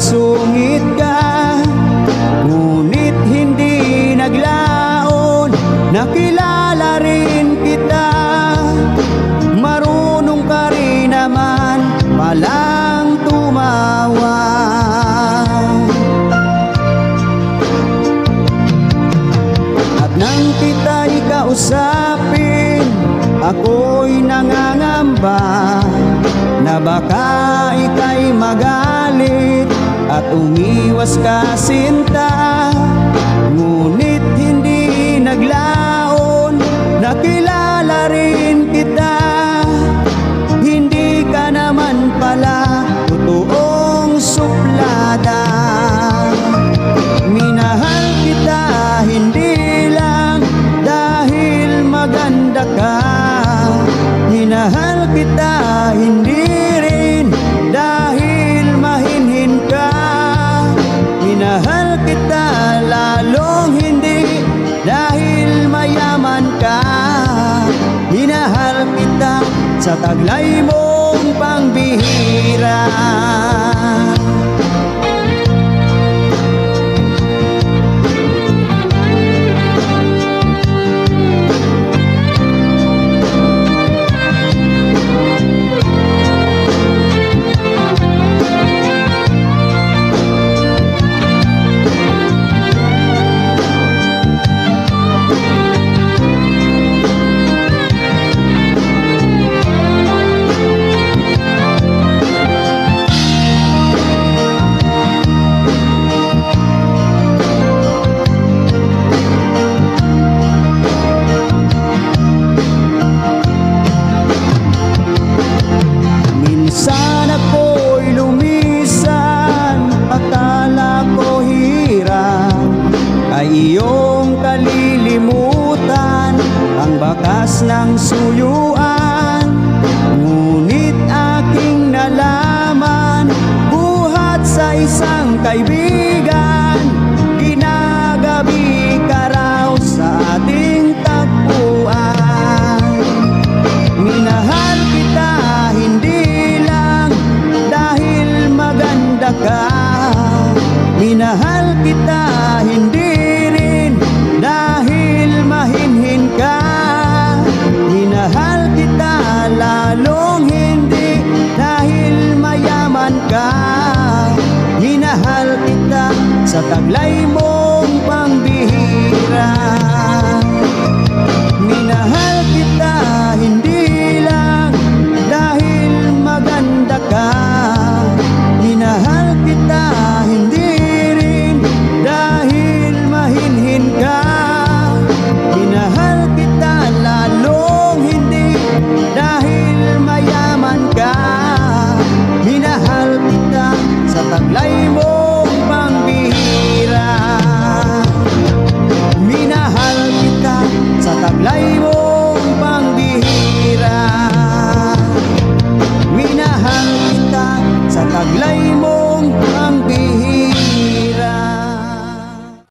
masungit ka, ngunit hindi naglaon. Nakilala rin kita, marunong ka rin naman palang tumawa. At nang kita'y kausapin, ako'y nangangamba na baka ika'y magalit at umiwas ka sinta. Ngunit hindi naglaon, nakilala rin kita, hindi ka naman pala totoong suplada. Minahal kita hindi lang dahil maganda ka, minahal kita hindi rin dahil mahinhin ka. Minahal kita lalong hindi dahil mayaman ka. Minahal kita sa taglay mong pangbihira. Minsan ako'y lumisan, akala ko hirap ay iyong kalilimutan ang bakas ng suyuan. Ngunit aking nalaman, buhat sa isang kaibigan, ginagabi ka raw sa ating tagpuan. Minahal kita hindi ka, minahal kita hindi rin dahil mahinhin ka. Minahal kita lalong hindi dahil mayaman ka. Minahal kita sa taglay mo